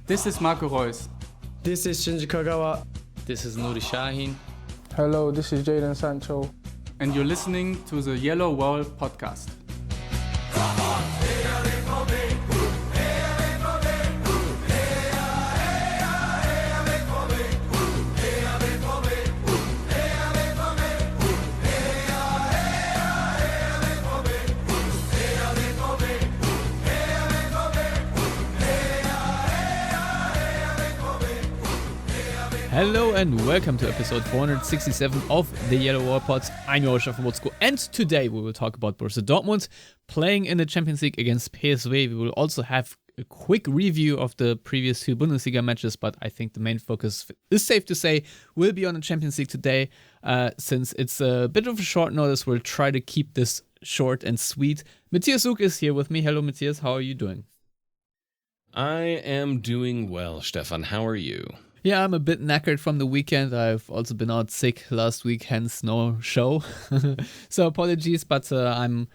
This is Marco Reus. This is Shinji Kagawa. This is Nuri Sahin. Hello, this is Jadon Sancho. And you're listening to the Yellowwallpod podcast. Hello and welcome to episode 467 of the Yellowwallpod. I'm your host, Stefan, and today we will talk about Borussia Dortmund playing in the Champions League against PSV. We will also have a quick review of the previous two Bundesliga matches, but I think the main focus is safe to say will be on the Champions League today. Since it's a bit of a short notice, we'll try to keep this short and sweet. Matthias Zug is here with me. Hello, Matthias. How are you doing? I am doing well, Stefan. How are you? Yeah, I'm a bit knackered from the weekend. I've also been out sick last week, hence no show. So apologies, but I'm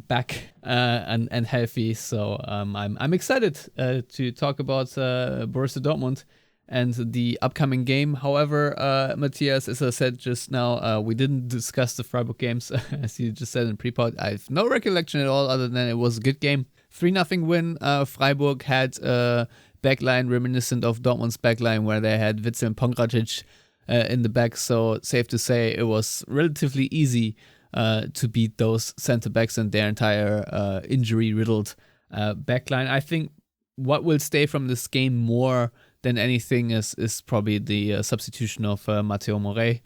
back and healthy. So I'm excited to talk about Borussia Dortmund and the upcoming game. However, Matthias, as I said just now, we didn't discuss the Freiburg games, as you just said in pre-pod. I have no recollection at all, other than it was a good game. 3-0 win. Freiburg had backline reminiscent of Dortmund's backline, where they had Witzel and Pongracic in the back. So safe to say it was relatively easy to beat those center backs and their entire injury-riddled backline. I think what will stay from this game more than anything is probably the substitution of Matteo Morey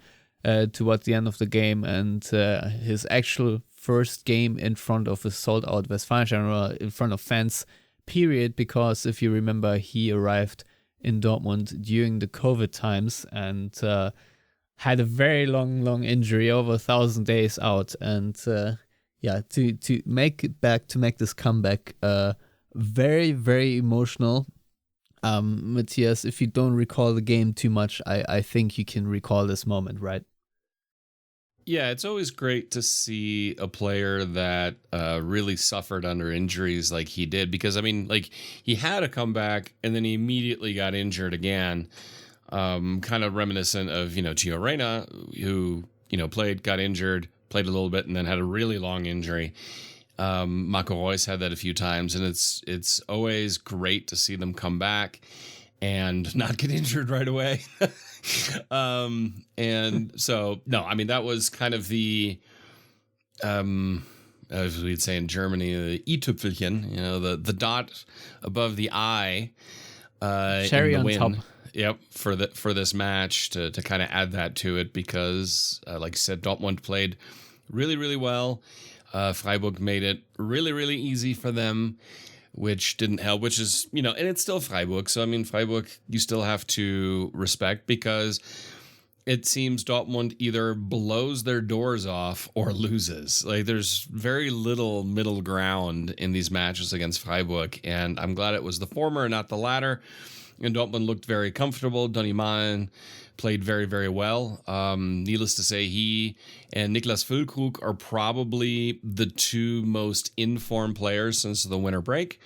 towards the end of the game, and his actual first game in front of a sold-out Westfalenstadion, in front of fans, period, because if you remember, he arrived in Dortmund during the COVID times and had a very long injury, over 1,000 days out, and to make it back, to make this comeback, very emotional. Matthias, if you don't recall the game too much, I think you can recall this moment, right? Yeah, it's always great to see a player that really suffered under injuries like he did, because, I mean, like, he had a comeback and then he immediately got injured again, kind of reminiscent of, Gio Reyna, who, got injured, played a little bit, and then had a really long injury. Marco Reus had that a few times, and it's always great to see them come back and not get injured right away. And so, no, I mean, that was kind of the, as we'd say in Germany, the i-Tüpfelchen, the dot above the I, cherry in the on win. top. Yep, for this match to kind of add that to it, because, like I said, Dortmund played really well. Freiburg made it really easy for them, which didn't help, which is, and it's still Freiburg. So, I mean, Freiburg, you still have to respect, because it seems Dortmund either blows their doors off or loses. Like, there's very little middle ground in these matches against Freiburg, and I'm glad it was the former and not the latter. And Dortmund looked very comfortable. Donny Malen played very well. Needless to say, he and Niklas Füllkrug are probably the two most informed players since the winter break.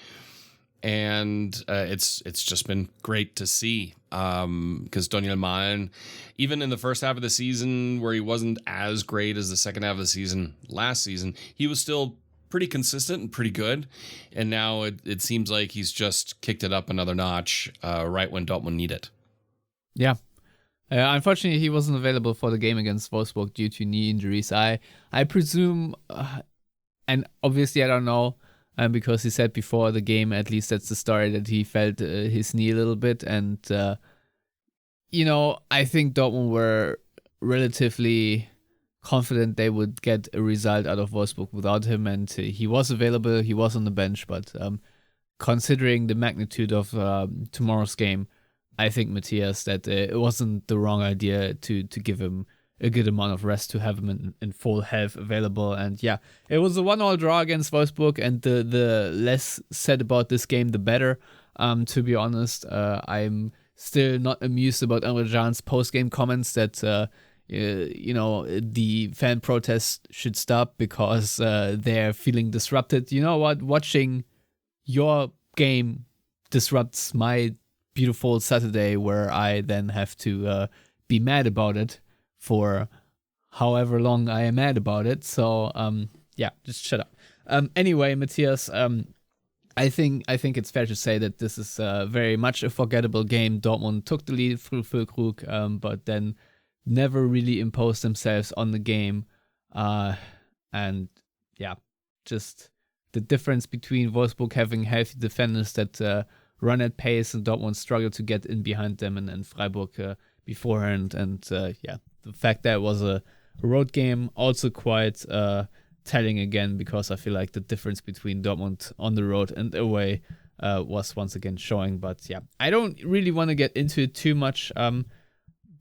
And it's just been great to see, because Donny Malen, even in the first half of the season, where he wasn't as great as the second half of the season last season, he was still pretty consistent and pretty good. And now it seems like he's just kicked it up another notch right when Dortmund need it. Yeah. Unfortunately, he wasn't available for the game against Wolfsburg due to knee injuries. I presume, and obviously I don't know, because he said before the game, at least that's the story, that he felt his knee a little bit. And, I think Dortmund were relatively confident they would get a result out of Wolfsburg without him. And he was available, he was on the bench. But considering the magnitude of tomorrow's game, I think, Matthias, that it wasn't the wrong idea to give him a good amount of rest, to have him in full health available. And yeah, it was a 1-1 draw against Wolfsburg, and the less said about this game, the better. To be honest, I'm still not amused about Emre Can's post-game comments that the fan protests should stop because they're feeling disrupted. You know what? Watching your game disrupts my beautiful Saturday, where I then have to be mad about it for however long I am mad about it. So just shut up. Anyway, Matthias, I think it's fair to say that this is very much a forgettable game. Dortmund took the lead through Füllkrug, but then never really imposed themselves on the game. Just the difference between Wolfsburg having healthy defenders that run at pace and Dortmund struggle to get in behind them, and Freiburg beforehand. And the fact that it was a road game also quite telling again, because I feel like the difference between Dortmund on the road and away was once again showing. But I don't really want to get into it too much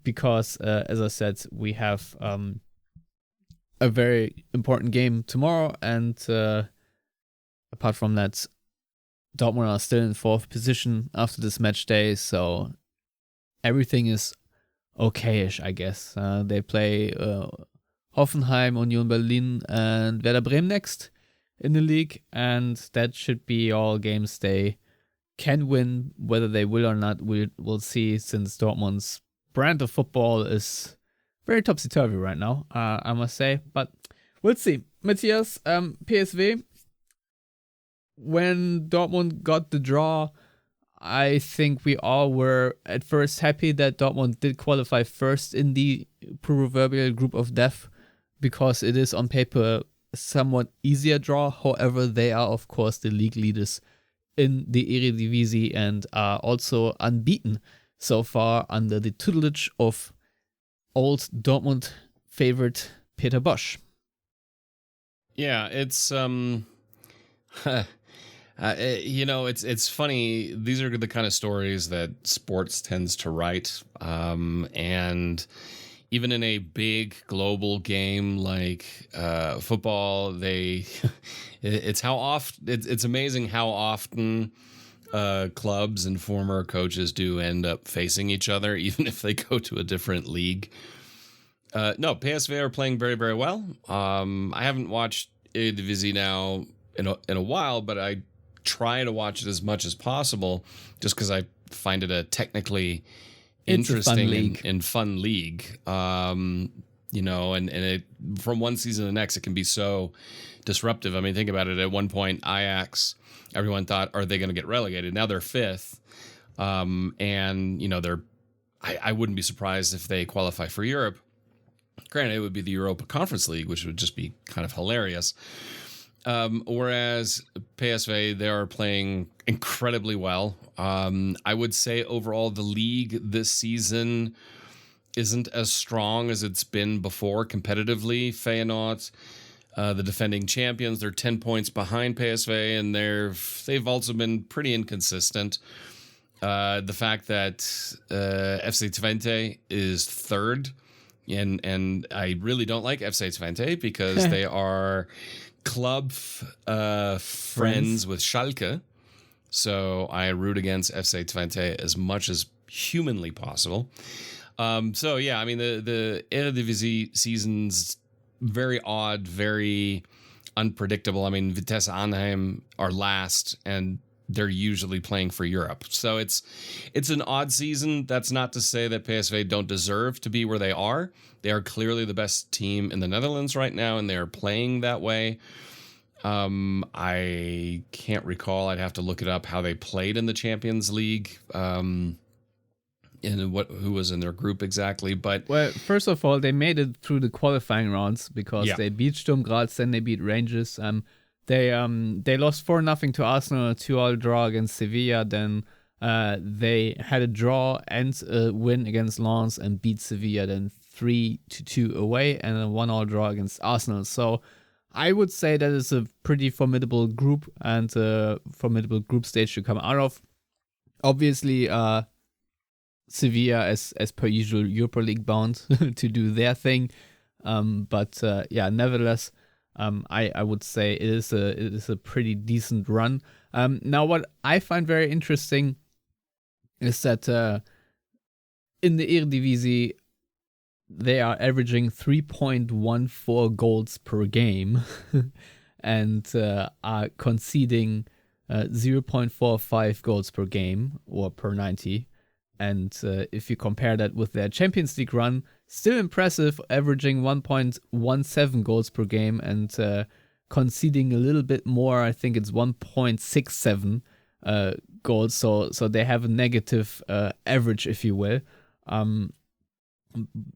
because, as I said, we have a very important game tomorrow, and apart from that, Dortmund are still in 4th position after this match day, so everything is okayish, I guess. They play Hoffenheim, Union Berlin, and Werder Bremen next in the league, and that should be all games they can win. Whether they will or not, we'll see, since Dortmund's brand of football is very topsy-turvy right now, I must say, but we'll see. Matthias, PSV, when Dortmund got the draw, I think we all were at first happy that Dortmund did qualify first in the proverbial group of death, because it is on paper a somewhat easier draw. However, they are of course the league leaders in the Eredivisie and are also unbeaten so far under the tutelage of old Dortmund favorite Peter Bosch. Yeah, it's it's funny. These are the kind of stories that sports tends to write, and even in a big global game like football, it's amazing how often clubs and former coaches do end up facing each other, even if they go to a different league. No, PSV are playing very, very well. I haven't watched Eredivisie now in a while, but I try to watch it as much as possible, just because I find it a technically interesting and fun league. And it, from one season to the next, it can be so disruptive. I mean, think about it. At one point, Ajax, everyone thought, are they going to get relegated? Now they're 5th. I wouldn't be surprised if they qualify for Europe. Granted, it would be the Europa Conference League, which would just be kind of hilarious. Whereas PSV, they are playing incredibly well. I would say overall the league this season isn't as strong as it's been before competitively. Feyenoord, the defending champions, they're 10 points behind PSV, and they've also been pretty inconsistent. The fact that FC Twente is 3rd, and I really don't like FC Twente because they are club friends with Schalke, so I root against FC Twente as much as humanly possible. The Eredivisie season's very odd, very unpredictable. I mean, Vitesse Arnhem are last, and they're usually playing for Europe. So it's an odd season. That's not to say that PSV don't deserve to be where they are. They are clearly the best team in the Netherlands right now, and they are playing that way. I can't recall. I'd have to look it up how they played in the Champions League. And who was in their group exactly, but first of all, they made it through the qualifying rounds because they beat Sturm Graz, then they beat Rangers. They lost 4-0 to Arsenal, a 2-2 draw against Sevilla. Then they had a draw and a win against Lens and beat Sevilla. Then 3-2 away and a 1-1 draw against Arsenal. So I would say that is a pretty formidable group and a formidable group stage to come out of. Obviously, Sevilla, as per usual, Europa League bound to do their thing. Nevertheless, I would say it is a pretty decent run. Now, what I find very interesting is that in the Eredivisie, they are averaging 3.14 goals per game and are conceding 0.45 goals per game or per 90. And if you compare that with their Champions League run, still impressive, averaging 1.17 goals per game and conceding a little bit more. I think it's 1.67 goals. So they have a negative average, if you will.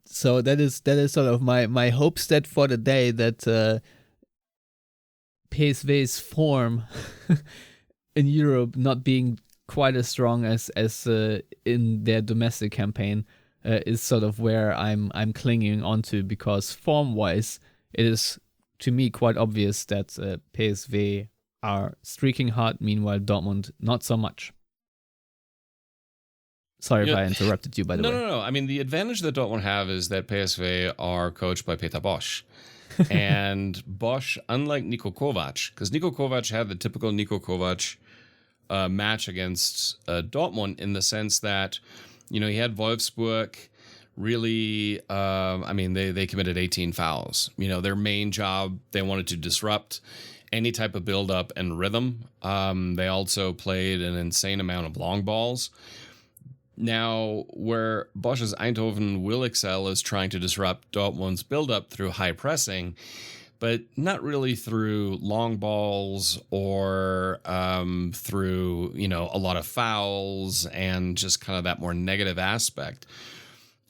So that is sort of my hope stat for the day, that PSV's form in Europe not being quite as strong as in their domestic campaign is sort of where I'm clinging onto, because form-wise, it is to me quite obvious that PSV are streaking hard. Meanwhile, Dortmund not so much. Sorry if I interrupted you, by the way. No. I mean, the advantage that Dortmund have is that PSV are coached by Peter Bosz. And Bosz, unlike Niko Kovac, because Niko Kovac had the typical Niko Kovac match against Dortmund, in the sense that, he had Wolfsburg really, they committed 18 fouls. Their main job, they wanted to disrupt any type of build-up and rhythm. They also played an insane amount of long balls. Now, where Bosch's Eindhoven will excel is trying to disrupt Dortmund's build-up through high pressing, but not really through long balls or through, a lot of fouls and just kind of that more negative aspect.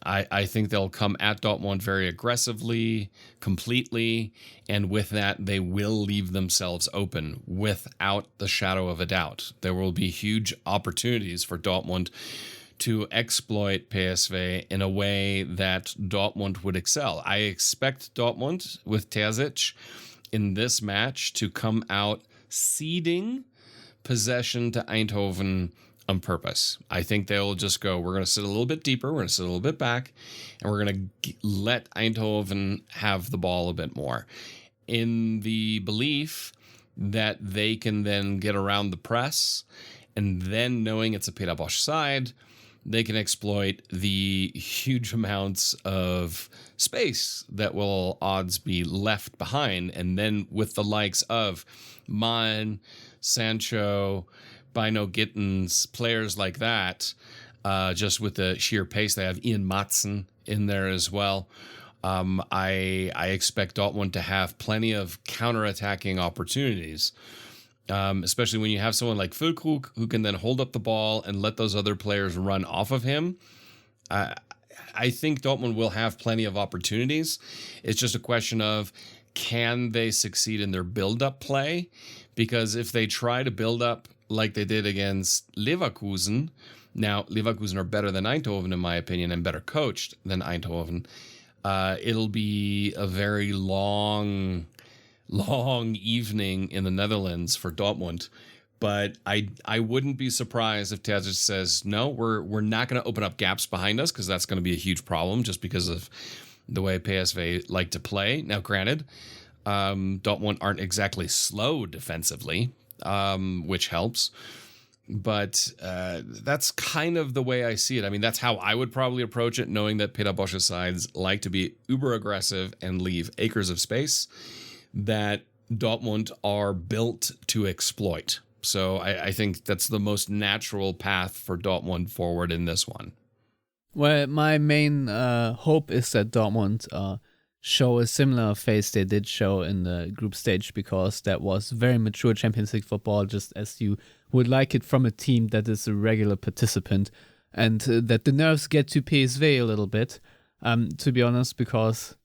I think they'll come at Dortmund very aggressively, completely, and with that, they will leave themselves open without the shadow of a doubt. There will be huge opportunities for Dortmund to exploit PSV in a way that Dortmund would excel. I expect Dortmund with Terzic in this match to come out ceding possession to Eindhoven on purpose. I think they'll just go, we're going to sit a little bit deeper, we're going to sit a little bit back, and we're going to let Eindhoven have the ball a bit more, in the belief that they can then get around the press, and then knowing it's a Peter Bosz side, they can exploit the huge amounts of space that will odds be left behind. And then with the likes of Malen, Sancho, Bynoe-Gittens, players like that, just with the sheer pace, they have Ian Maatsen in there as well. I expect Dortmund to have plenty of counterattacking opportunities. Especially when you have someone like Füllkrug who can then hold up the ball and let those other players run off of him. I think Dortmund will have plenty of opportunities. It's just a question of, can they succeed in their build-up play? Because if they try to build up like they did against Leverkusen, now Leverkusen are better than Eindhoven in my opinion and better coached than Eindhoven, it'll be a very long evening in the Netherlands for Dortmund. But I wouldn't be surprised if Terzic says, no, we're not going to open up gaps behind us, because that's going to be a huge problem just because of the way PSV like to play. Now, granted, Dortmund aren't exactly slow defensively, which helps. But that's kind of the way I see it. I mean, that's how I would probably approach it, knowing that Peter Bosz's sides like to be uber aggressive and leave acres of space that Dortmund are built to exploit. So I think that's the most natural path for Dortmund forward in this one. Well, my main hope is that Dortmund show a similar face they did show in the group stage, because that was very mature Champions League football, just as you would like it from a team that is a regular participant, and that the nerves get to PSV a little bit, to be honest, because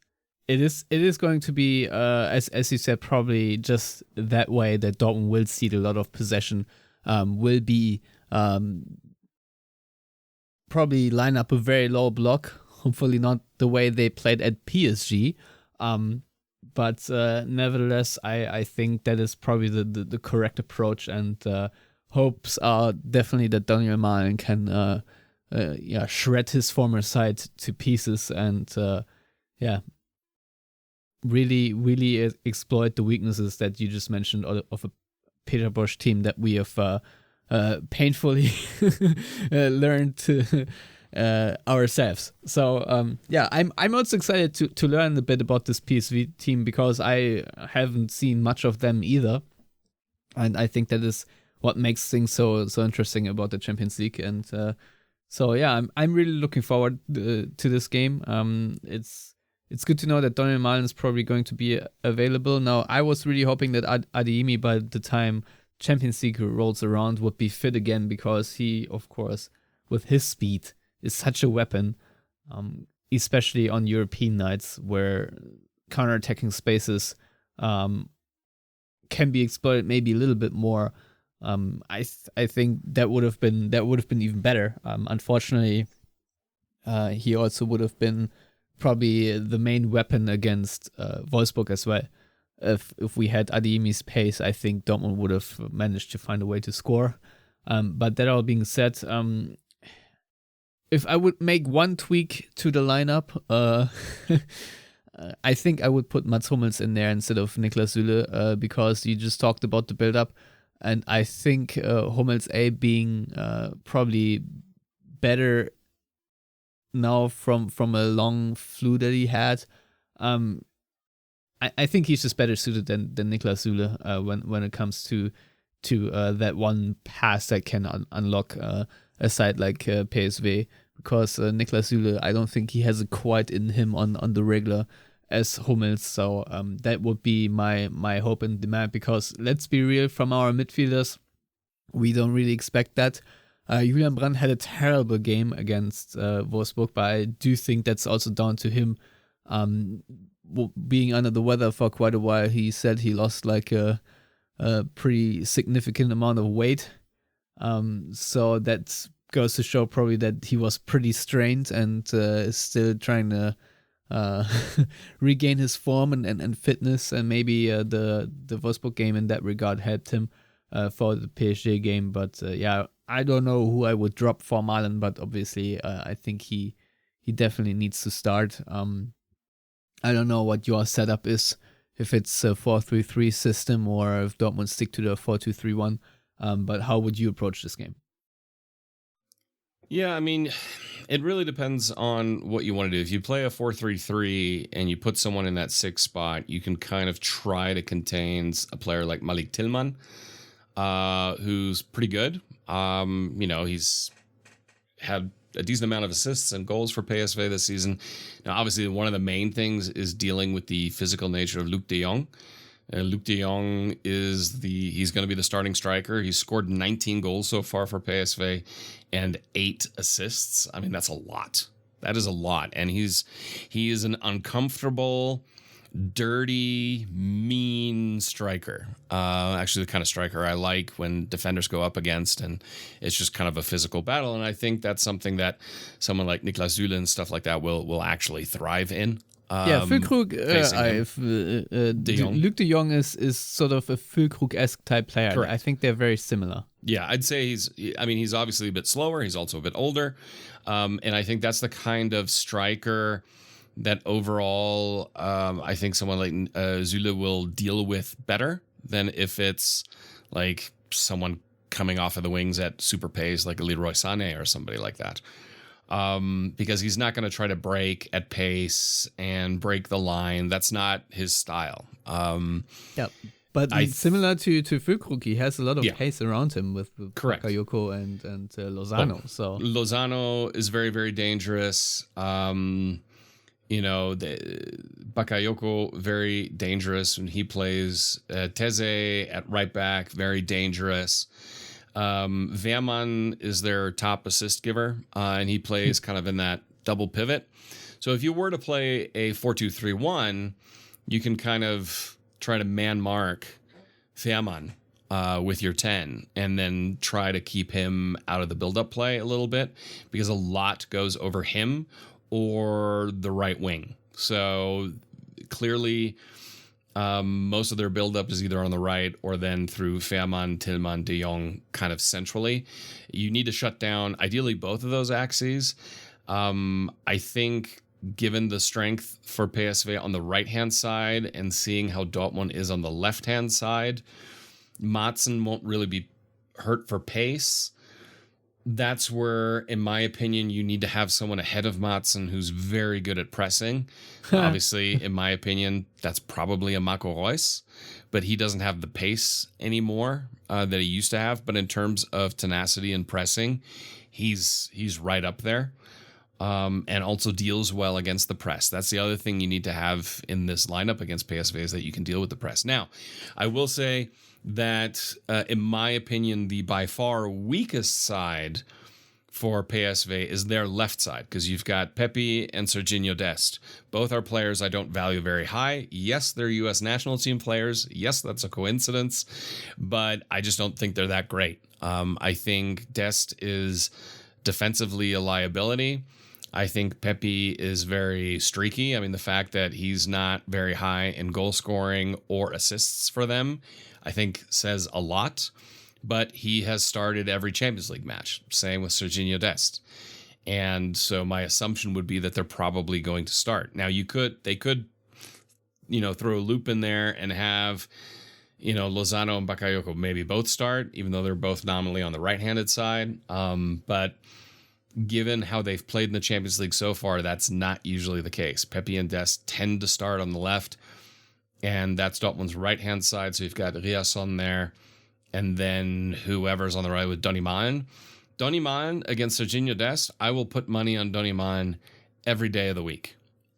it is going to be, as you said, probably just that way, that Dortmund will cede a lot of possession, will be probably line up a very low block, hopefully not the way they played at PSG, but nevertheless, I think that is probably the correct approach, and hopes are definitely that Daniel Malen can shred his former side to pieces, and really exploit the weaknesses that you just mentioned of a Peter Bosz team that we have painfully learned to ourselves. So I'm also excited to learn a bit about this PSV team, because I haven't seen much of them either, and I think that is what makes things so interesting about the Champions League. And so yeah, I'm really looking forward to this game. It's good to know that Daniel Malen is probably going to be available. Now, I was really hoping that Adeyemi, by the time Champions League rolls around, would be fit again, because he, of course, with his speed, is such a weapon, especially on European nights where counter-attacking spaces can be exploited maybe a little bit more. I think that would have been even better. Unfortunately, he also would have been probably the main weapon against Wolfsburg as well. If we had Adeyemi's pace, I think Dortmund would have managed to find a way to score. But that all being said, if I would make one tweak to the lineup, I think I would put Mats Hummels in there instead of Niklas Süle, because you just talked about the build-up, and I think Hummels being probably better now from a long flu that he had. I think he's just better suited than Niklas Süle when it comes to that one pass that can unlock a side like PSV, because Niklas Süle, I don't think he has it quite in him on the regular as Hummels. So that would be my hope and demand, because let's be real, from our midfielders, we don't really expect that. Julian Brandt had a terrible game against Wolfsburg, but I do think that's also down to him being under the weather for quite a while. He said he lost like a pretty significant amount of weight. So that goes to show probably that he was pretty strained and is still trying to regain his form and fitness, and maybe the Wolfsburg game in that regard helped him for the PSG game. But yeah, I don't know who I would drop for Malen, but obviously I think he definitely needs to start. I don't know what your setup is, if it's a 4-3-3 system or if Dortmund stick to the 4-2-3-1, but how would you approach this game? Yeah, I mean, it really depends on what you want to do. If you play a 4-3-3 and you put someone in that 6 spot, you can kind of try to contain a player like Malik Tillman, who's pretty good. He's had a decent amount of assists and goals for PSV this season. Now, obviously, one of the main things is dealing with the physical nature of Luc de Jong. Luc de Jong he's going to be the starting striker. He's scored 19 goals so far for PSV and 8 assists. I mean, that's a lot. That is a lot. And he is an uncomfortable, dirty, mean striker. Actually, the kind of striker I like when defenders go up against, and it's just kind of a physical battle. And I think that's something that someone like Niklas Süle and stuff like that will actually thrive in. Füllkrug, Luc de Jong is sort of a Füllkrug-esque type player. Correct. I think they're very similar. Yeah, I'd say he's obviously a bit slower. He's also a bit older. And I think that's the kind of striker that overall, I think someone like Süle will deal with better than if it's like someone coming off of the wings at super pace like a Leroy Sané or somebody like that. Because he's not going to try to break at pace and break the line. That's not his style. But similar to Füllkrug, he has a lot of pace around him with Bakayoko and Lozano. So Lozano is very, very dangerous. Bakayoko, very dangerous when he plays. Teze at right back, very dangerous. Wehrmann is their top assist giver, and he plays kind of in that double pivot. So if you were to play a 4-2-3-1, you can kind of try to man mark Wehrmann with your 10 and then try to keep him out of the build-up play a little bit, because a lot goes over him or the right wing. So clearly most of their buildup is either on the right or then through Wehrmann, Tillman, de Jong kind of centrally. You need to shut down ideally both of those axes. I think given the strength for PSV on the right-hand side and seeing how Dortmund is on the left-hand side, Madsen won't really be hurt for pace. that's where, in my opinion, you need to have someone ahead of Madsen who's very good at pressing. Obviously, in my opinion, that's probably a Marco Reus, but he doesn't have the pace anymore that he used to have. But in terms of tenacity and pressing, he's right up there, and also deals well against the press. That's the other thing you need to have in this lineup against PSV, is that you can deal with the press. Now, I will say that, in my opinion, the by far weakest side for PSV is their left side, because you've got Pepe and Serginho Dest. Both are players I don't value very high. Yes, they're U.S. national team players. Yes, that's a coincidence, but I just don't think they're that great. I think Dest is defensively a liability. I think Pepe is very streaky. I mean, the fact that he's not very high in goal scoring or assists for them, I think says a lot, but he has started every Champions League match. Same with Serginho Dest. And so my assumption would be that they're probably going to start. Now they could, throw a loop in there and have, Lozano and Bakayoko maybe both start, even though they're both nominally on the right-handed side. But given how they've played in the Champions League so far, that's not usually the case. Pepe and Dest tend to start on the left, and that's Dortmund's right-hand side. So you've got Riasson there, and then whoever's on the right with Donny Malen. Donny Malen against Serginho Dest, I will put money on Donny Malen every day of the week.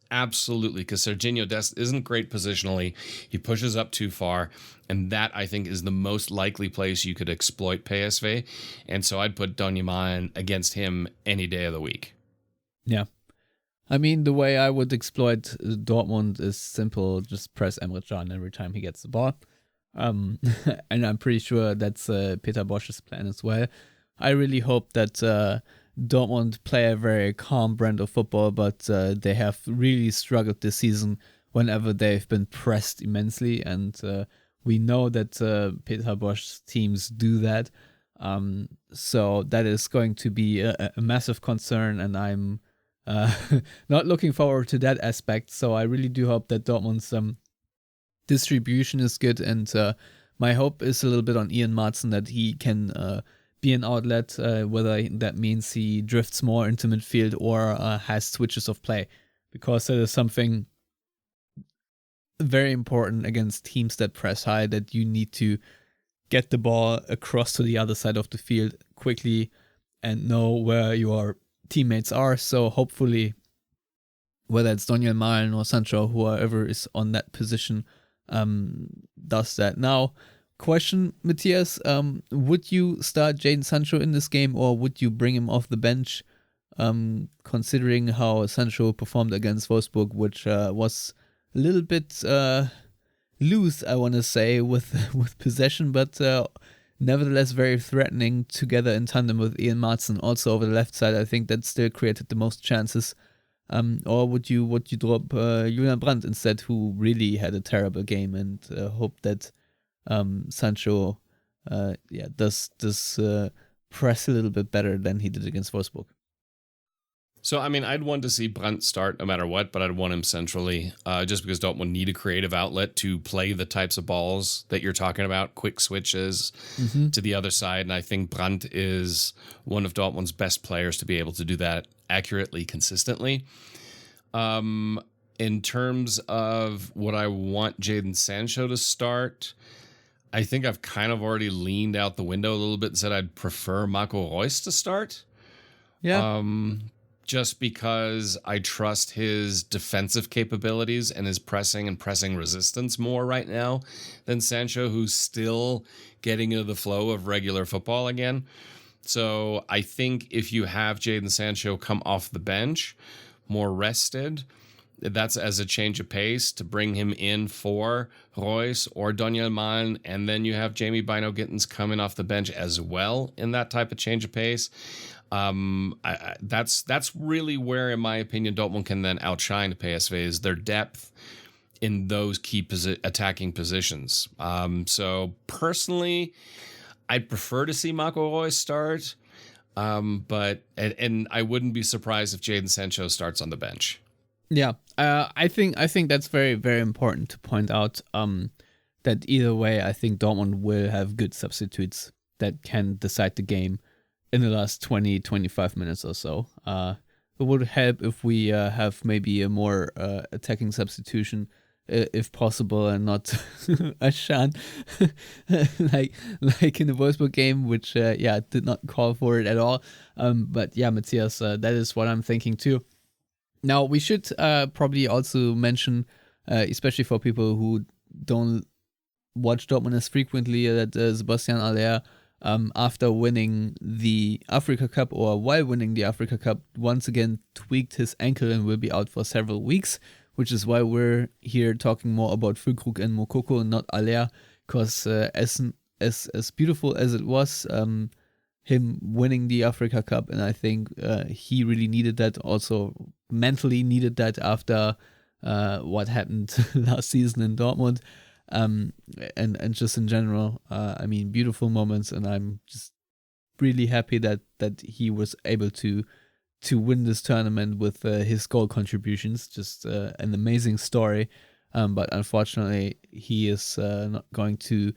Absolutely, because Serginho Dest isn't great positionally. He pushes up too far, and that, I think, is the most likely place you could exploit PSV. And so I'd put Donny Malen against him any day of the week. Yeah. I mean, the way I would exploit Dortmund is simple. Just press Emre Can every time he gets the ball. And I'm pretty sure that's Peter Bosch's plan as well. I really hope that Dortmund play a very calm brand of football, but they have really struggled this season whenever they've been pressed immensely. And we know that Peter Bosch's teams do that. So that is going to be a massive concern, and I'm not looking forward to that aspect. So I really do hope that Dortmund's distribution is good, and my hope is a little bit on Ian Maatsen, that he can be an outlet, whether that means he drifts more into midfield or has switches of play, because that is something very important against teams that press high, that you need to get the ball across to the other side of the field quickly and know where your teammates are. So hopefully, whether it's Daniel Malen or Sancho, whoever is on that position, does that. Now, question, Matthias, would you start Jadon Sancho in this game, or would you bring him off the bench, considering how Sancho performed against Wolfsburg, which was a little bit loose, I want to say, with possession, but nevertheless very threatening together in tandem with Ian Maatsen. Also over the left side, I think that still created the most chances. Or would you drop Julian Brandt instead, who really had a terrible game, and hope that Sancho does press a little bit better than he did against Wolfsburg? So, I mean, I'd want to see Brandt start no matter what, but I'd want him centrally, just because Dortmund need a creative outlet to play the types of balls that you're talking about, quick switches to the other side. And I think Brandt is one of Dortmund's best players to be able to do that accurately, consistently. In terms of what I want Jadon Sancho to start, I think I've kind of already leaned out the window a little bit and said I'd prefer Marco Reus to start. Yeah. Just because I trust his defensive capabilities and his pressing and pressing resistance more right now than Sancho, who's still getting into the flow of regular football again. So I think if you have Jadon Sancho come off the bench, more rested, that's as a change of pace to bring him in for Reus or Daniel Malen, and then you have Jamie Bynoe-Gittens coming off the bench as well in that type of change of pace. That's really where, in my opinion, Dortmund can then outshine PSV, is their depth in those key attacking positions. So personally, I'd prefer to see Marco Reus start, but I wouldn't be surprised if Jadon Sancho starts on the bench. Yeah, I think that's very, very important to point out, that either way, I think Dortmund will have good substitutes that can decide the game in the last 20, 25 minutes or so. It would help if we have maybe a more attacking substitution, if possible, and not a Shan like in the Wolfsburg game, which did not call for it at all. But yeah, Matthias, that is what I'm thinking too. Now we should probably also mention, especially for people who don't watch Dortmund as frequently, that Sebastian Aller, after winning the Africa Cup, or while winning the Africa Cup, once again tweaked his ankle and will be out for several weeks, which is why we're here talking more about Füllkrug and Moukoko and not Aller, because as beautiful as it was, him winning the Africa Cup, and I think he really needed that, also mentally needed that after what happened last season in Dortmund. And just in general, I mean, beautiful moments, and I'm just really happy that he was able to win this tournament with his goal contributions. Just an amazing story, but unfortunately he is not going to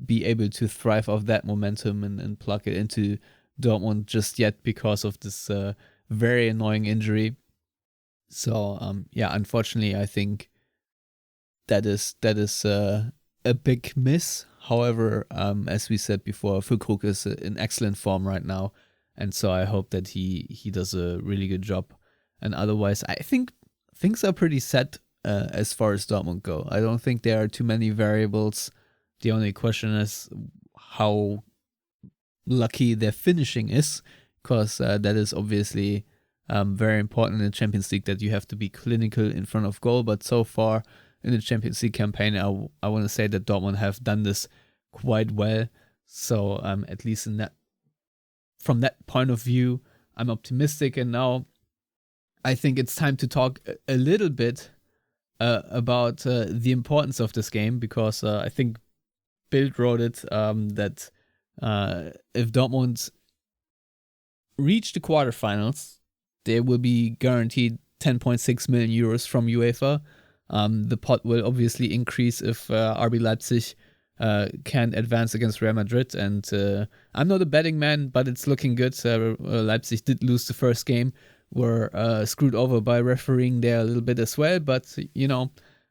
be able to thrive off that momentum and plug it into Dortmund just yet because of this very annoying injury. So unfortunately, I think that is a big miss. However, as we said before, Füllkrug is in excellent form right now, and so I hope that he does a really good job. And otherwise, I think things are pretty set as far as Dortmund go. I don't think there are too many variables. The only question is how lucky their finishing is, because that is obviously very important in the Champions League, that you have to be clinical in front of goal. But so far in the Champions League campaign, I want to say that Dortmund have done this quite well. So at least from that point of view, I'm optimistic. And now I think it's time to talk a little bit about the importance of this game, because I think Bild wrote it that if Dortmund reach the quarterfinals, they will be guaranteed 10.6 million euros from UEFA. The pot will obviously increase if RB Leipzig can advance against Real Madrid. And I'm not a betting man, but it's looking good. Leipzig did lose the first game, were screwed over by refereeing there a little bit as well. But,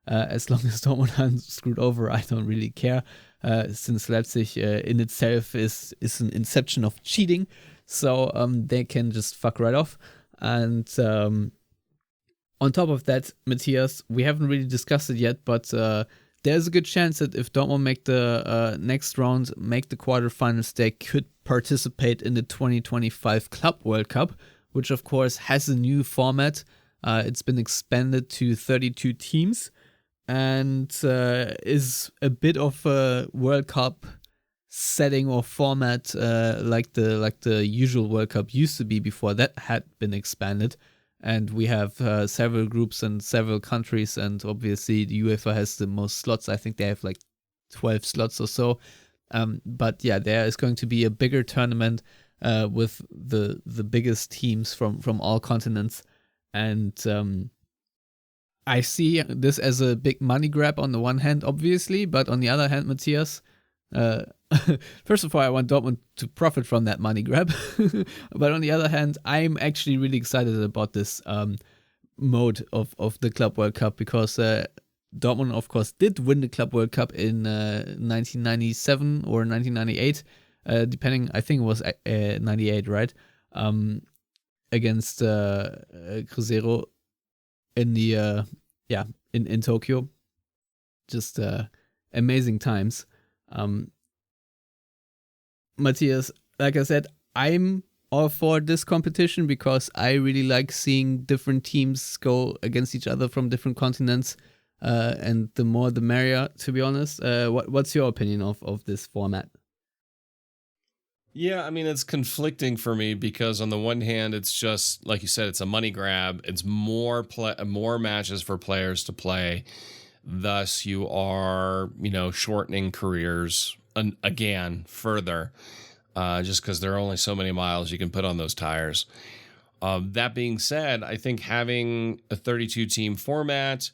as long as Dortmund aren't screwed over, I don't really care, since Leipzig in itself is an inception of cheating. So they can just fuck right off. And on top of that, Matthias, we haven't really discussed it yet, but there's a good chance that if Dortmund make the next round, make the quarterfinals, they could participate in the 2025 Club World Cup, which of course has a new format. It's been expanded to 32 teams and is a bit of a World Cup setting or format like the usual World Cup used to be before that had been expanded. And we have several groups and several countries, and obviously the UEFA has the most slots. I think they have like 12 slots or so. But yeah, there is going to be a bigger tournament with the biggest teams from all continents. And I see this as a big money grab on the one hand, obviously, but on the other hand, Matthias, first of all, I want Dortmund to profit from that money grab. But on the other hand, I'm actually really excited about this mode of the Club World Cup, because Dortmund, of course, did win the Club World Cup in 1997 or 1998, depending. I think it was 98, right? Against Cruzeiro in the in Tokyo. Just amazing times. Matthias, like I said, I'm all for this competition because I really like seeing different teams go against each other from different continents, and the more the merrier, to be honest. What's your opinion of this format? Yeah, I mean, it's conflicting for me because on the one hand, it's just, like you said, it's a money grab. It's more matches for players to play. Thus, you are, shortening careers again further, just because there are only so many miles you can put on those tires. That being said, I think having a 32-team format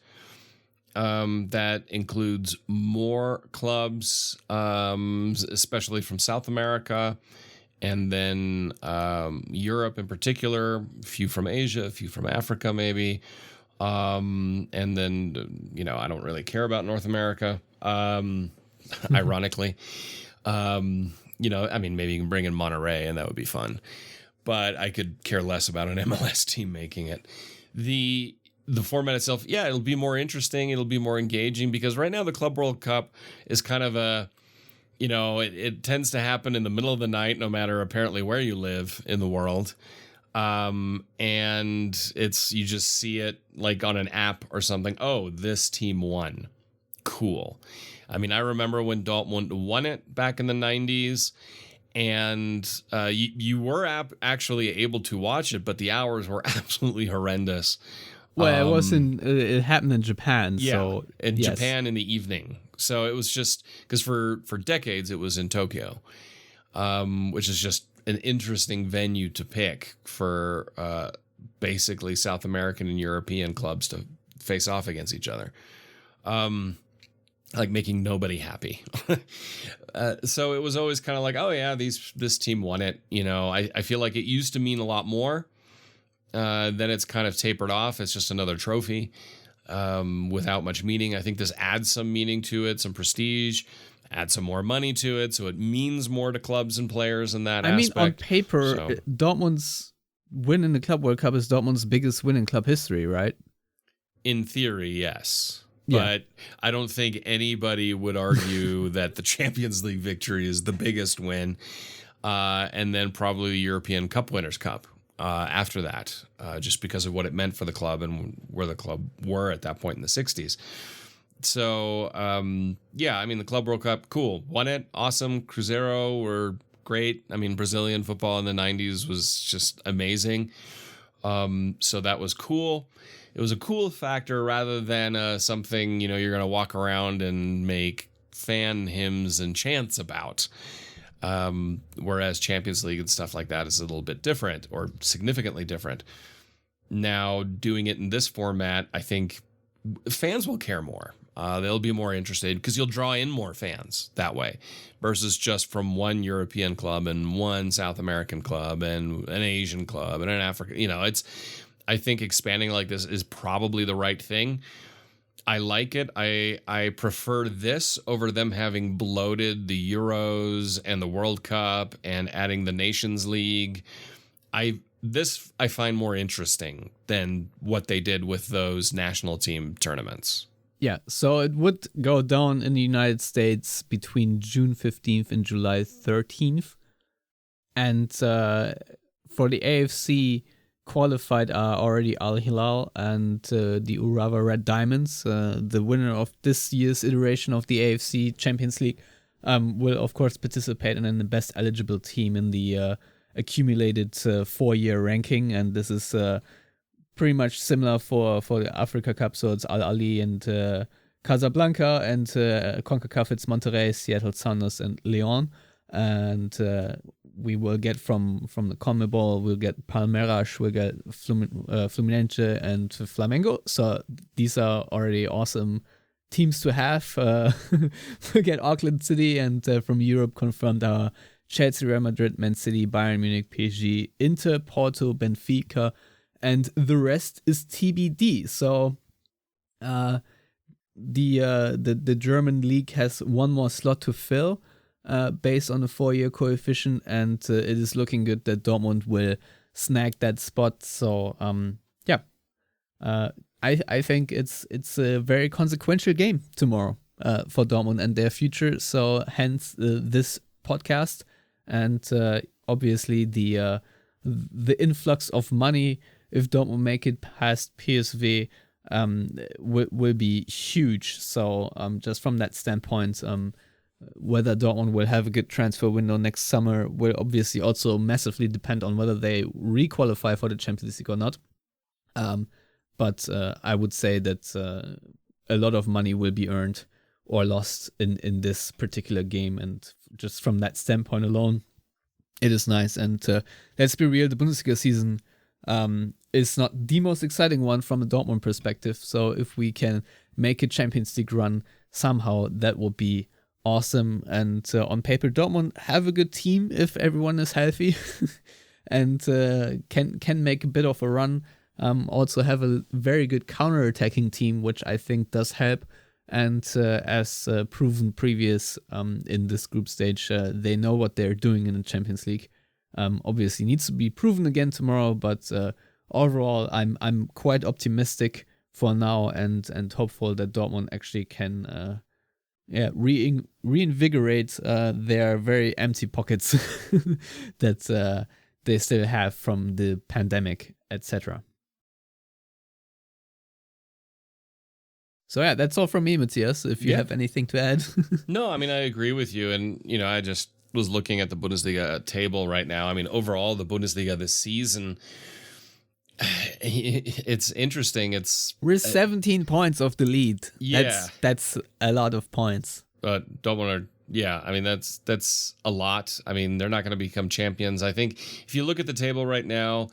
that includes more clubs, especially from South America, And then Europe in particular, a few from Asia, a few from Africa maybe. And then, I don't really care about North America, ironically. Maybe you can bring in Monterrey and that would be fun. But I could care less about an MLS team making it. The format itself, it'll be more interesting. It'll be more engaging because right now the Club World Cup is kind of it tends to happen in the middle of the night, no matter apparently where you live in the world. And you just see it like on an app or something. Oh, this team won. Cool. I mean, I remember when Dortmund won it back in the 90s, and you were actually able to watch it, but the hours were absolutely horrendous. Well, it happened in Japan. Yeah, so, in yes. Japan in the evening. So it was just because for decades it was in Tokyo, which is just an interesting venue to pick for basically South American and European clubs to face off against each other. Like making nobody happy. So it was always kind of like, oh yeah, this team won it. I feel like it used to mean a lot more. Then it's kind of tapered off. It's just another trophy without much meaning. I think this adds some meaning to it, some prestige, add some more money to it, so it means more to clubs and players in that aspect. On paper, Dortmund's win in the Club World Cup is Dortmund's biggest win in club history, right? In theory, yes. Yeah. But I don't think anybody would argue that the Champions League victory is the biggest win, and then probably the European Cup Winners' Cup after that, just because of what it meant for the club and where the club were at that point in the 60s. So, the Club World Cup, cool. Won it, awesome. Cruzeiro were great. I mean, Brazilian football in the 90s was just amazing. So that was cool. It was a cool factor rather than something, you're going to walk around and make fan hymns and chants about. Whereas Champions League and stuff like that is a little bit different or significantly different. Now, doing it in this format, I think fans will care more. They'll be more interested because you'll draw in more fans that way versus just from one European club and one South American club and an Asian club and an African. I think expanding like this is probably the right thing. I like it. I prefer this over them having bloated the Euros and the World Cup and adding the Nations League. I find more interesting than what they did with those national team tournaments. Yeah, so it would go down in the United States between June 15th and July 13th. And for the AFC, qualified are already Al Hilal and the Urawa Red Diamonds. The winner of this year's iteration of the AFC Champions League will, of course, participate in the best eligible team in the accumulated 4-year ranking. And this is pretty much similar for the Africa Cup. So it's Al Ahly and Casablanca, and CONCACAF, it's Monterrey, Seattle Sounders, and Leon. And we will get from the CONMEBOL, we'll get Palmeiras, we'll get Fluminense and Flamengo. So these are already awesome teams to have. We'll get Auckland City, and from Europe confirmed are Chelsea, Real Madrid, Man City, Bayern Munich, PSG, Inter, Porto, Benfica, and the rest is TBD. So the German league has one more slot to fill. Based on the 4-year coefficient, and it is looking good that Dortmund will snag that spot. So, I think it's a very consequential game tomorrow for Dortmund and their future. So, hence this podcast, and obviously the influx of money if Dortmund make it past PSV will be huge. So, just from that standpoint, whether Dortmund will have a good transfer window next summer will obviously also massively depend on whether they re-qualify for the Champions League or not. But I would say that a lot of money will be earned or lost in this particular game. And just from that standpoint alone, it is nice. And let's be real, the Bundesliga season is not the most exciting one from a Dortmund perspective. So if we can make a Champions League run somehow, that will be awesome. And on paper, Dortmund have a good team if everyone is healthy and can make a bit of a run. Also have a very good counter-attacking team, which I think does help. And as proven previous in this group stage, they know what they're doing in the Champions League. Obviously needs to be proven again tomorrow, but overall I'm quite optimistic for now and hopeful that Dortmund actually can reinvigorate their very empty pockets that they still have from the pandemic, etc. So yeah, that's all from me, Matthias, if you have anything to add. No, I mean, I agree with you. And, I just was looking at the Bundesliga table right now. I mean, overall, the Bundesliga this season, it's interesting. We're 17 points off the lead. Yeah. That's a lot of points. Dortmund that's a lot. I mean, they're not going to become champions. I think if you look at the table right now,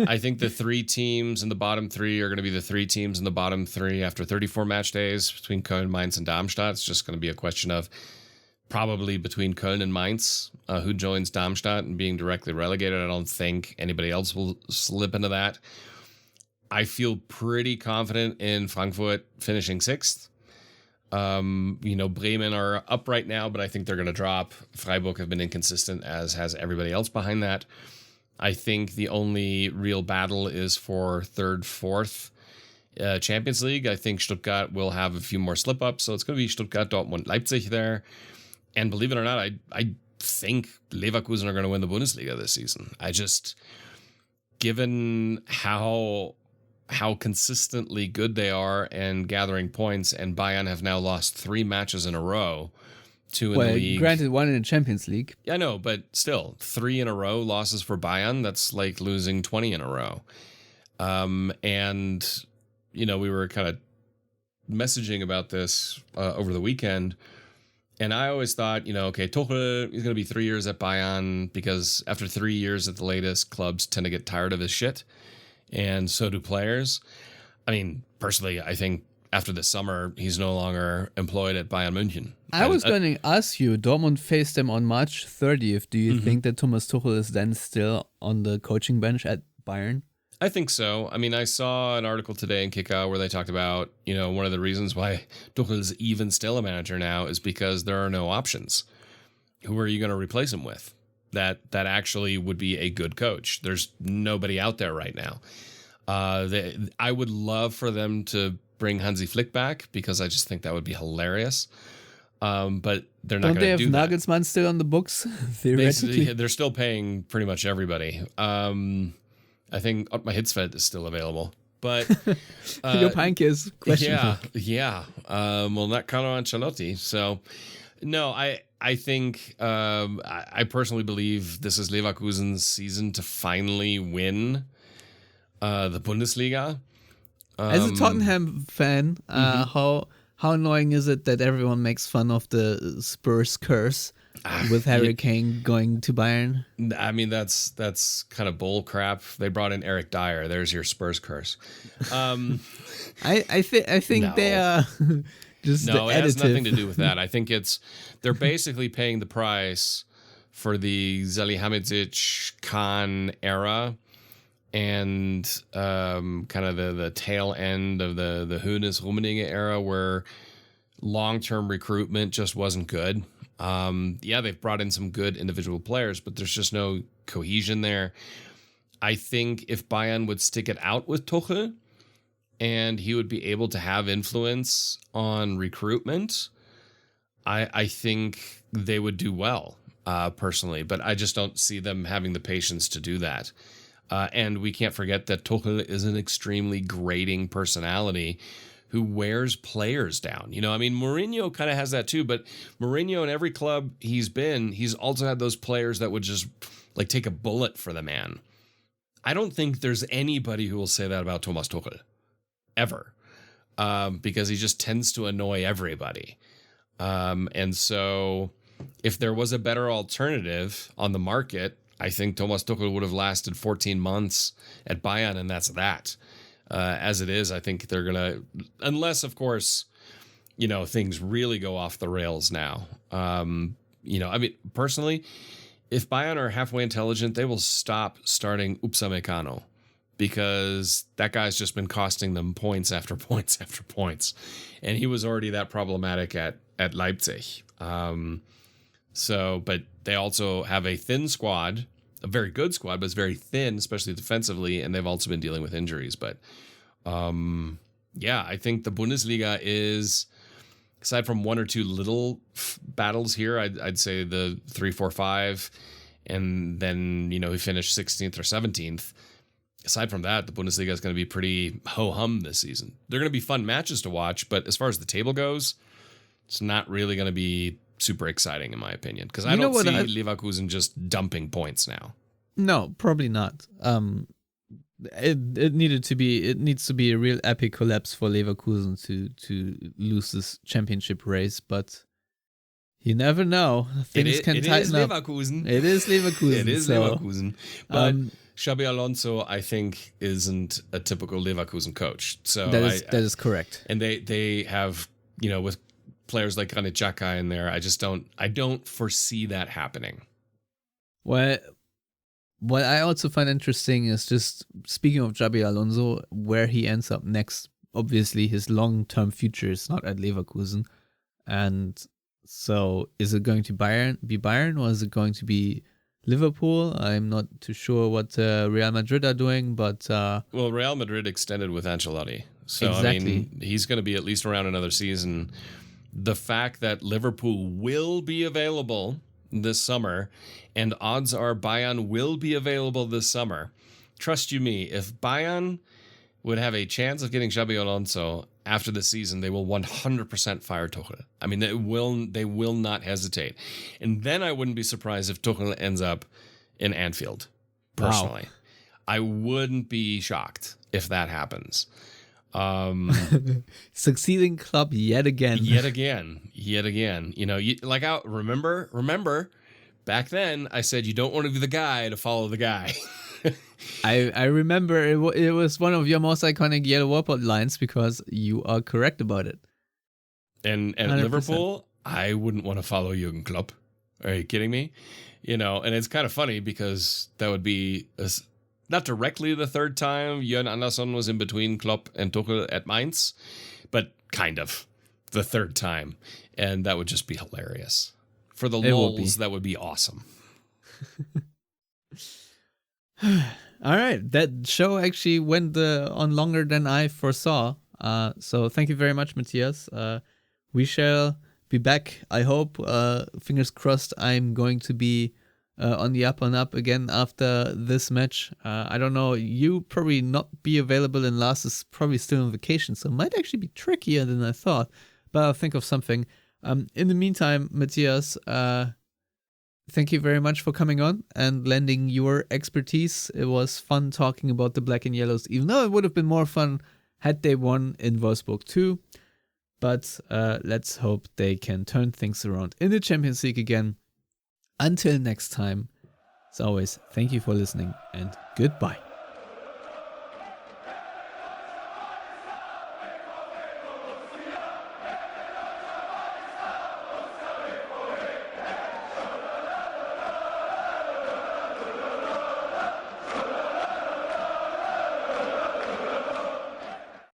I think the 3 teams in the bottom 3 are going to be the 3 teams in the bottom 3 after 34 match days between Köln, Mainz, and Darmstadt. It's just going to be a question of probably between Köln and Mainz, who joins Darmstadt and being directly relegated. I don't think anybody else will slip into that. I feel pretty confident in Frankfurt finishing 6th. Bremen are up right now, but I think they're going to drop. Freiburg have been inconsistent, as has everybody else behind that. I think the only real battle is for 3rd, 4th Champions League. I think Stuttgart will have a few more slip-ups, so it's going to be Stuttgart, Dortmund, Leipzig there. And believe it or not, I think Leverkusen are going to win the Bundesliga this season. Given how consistently good they are and gathering points, and Bayern have now lost 3 matches in a row, 2 in the league. Granted, 1 in the Champions League. Yeah, I know, but still, 3 in a row losses for Bayern, that's like losing 20 in a row. We were kind of messaging about this over the weekend, and I always thought, Tuchel is going to be 3 years at Bayern, because after 3 years at the latest, clubs tend to get tired of his shit. And so do players. I mean, personally, I think after the summer, he's no longer employed at Bayern München. I was going to ask you, Dortmund faced them on March 30th. Do you think that Thomas Tuchel is then still on the coaching bench at Bayern? I think so. I mean, I saw an article today in Kicker where they talked about, one of the reasons why Tuchel is even still a manager now is because there are no options. Who are you going to replace him with? That actually would be a good coach. There's nobody out there right now. I would love for them to bring Hansi Flick back, because I just think that would be hilarious. But they're not going to do that. Don't they have Nagelsmann still on the books, theoretically? They're still paying pretty much everybody. I think Ottmar Hitzfeld is still available. But Jupp Heynckes is questionable. Yeah. Well, not Carlo Ancelotti. So, no, I think I personally believe this is Leverkusen's season to finally win the Bundesliga. As a Tottenham fan, how annoying is it that everyone makes fun of the Spurs curse with Harry Kane going to Bayern? I mean, that's kind of bull crap. They brought in Eric Dyer. There's your Spurs curse. I think they are. No, it has nothing to do with that. I think they're basically paying the price for the Salihamidzic Khan era and kind of the tail end of the Hoeneß Rummenigge era, where long-term recruitment just wasn't good. They've brought in some good individual players, but there's just no cohesion there. I think if Bayern would stick it out with Tuchel, and he would be able to have influence on recruitment, I think they would do well, personally. But I just don't see them having the patience to do that. And we can't forget that Tuchel is an extremely grating personality who wears players down. Mourinho kind of has that too, but Mourinho in every club he's been, he's also had those players that would just like take a bullet for the man. I don't think there's anybody who will say that about Thomas Tuchel. Ever, because he just tends to annoy everybody. And so if there was a better alternative on the market, I think Thomas Tuchel would have lasted 14 months at Bayern, and that's that. As it is, I think they're going to, unless, of course, things really go off the rails now. Personally, if Bayern are halfway intelligent, they will stop starting Upamecano, because that guy's just been costing them points after points after points. And he was already that problematic at Leipzig. But they also have a thin squad, a very good squad, but it's very thin, especially defensively. And they've also been dealing with injuries. But I think the Bundesliga is, aside from one or two little battles here, I'd say the 3, 4, 5, and then, he finished 16th or 17th. Aside from that, the Bundesliga is going to be pretty ho-hum this season. They're going to be fun matches to watch, but as far as the table goes, it's not really going to be super exciting, in my opinion, because I don't see Leverkusen just dumping points now. No, probably not. It needs to be a real epic collapse for Leverkusen to lose this championship race, but you never know. Things can tighten up. It is Leverkusen. It is Leverkusen. But Xabi Alonso, I think, isn't a typical Leverkusen coach. So that is correct. And they have, with players like Granit Xhaka in there, I don't foresee that happening. Well, what I also find interesting is, just speaking of Xabi Alonso, where he ends up next. Obviously, his long-term future is not at Leverkusen. And so is it going to be Bayern, or is it going to be Liverpool? I'm not too sure what Real Madrid are doing, but... Well, Real Madrid extended with Ancelotti. So, exactly. He's going to be at least around another season. The fact that Liverpool will be available this summer, and odds are Bayern will be available this summer. Trust you me, if Bayern would have a chance of getting Xabi Alonso after the season, they will 100% fire Tuchel. I mean, they will not hesitate. And then I wouldn't be surprised if Tuchel ends up in Anfield, personally. Wow. I wouldn't be shocked if that happens. Succeeding club yet again. Remember back then I said you don't want to be the guy to follow the guy. I remember it was one of your most iconic Yellowwallpod lines, because you are correct about it. And at 100%. Liverpool, I wouldn't want to follow Jurgen Klopp. Are you kidding me? And it's kind of funny, because that would be not directly the third time Jörn Andersson was in between Klopp and Tuchel at Mainz, but kind of the third time. And that would just be hilarious. For the lulz, that would be awesome. All right. That show actually went on longer than I foresaw. So thank you very much, Matthias. We shall be back, I hope. Fingers crossed I'm going to be on the up and up again after this match. I don't know. You probably not be available, and Lars is probably still on vacation, so it might actually be trickier than I thought. But I'll think of something. In the meantime, Matthias, thank you very much for coming on and lending your expertise. It was fun talking about the Black and Yellows, even though it would have been more fun had they won in Wolfsburg too. But let's hope they can turn things around in the Champions League again. Until next time, as always, thank you for listening and goodbye.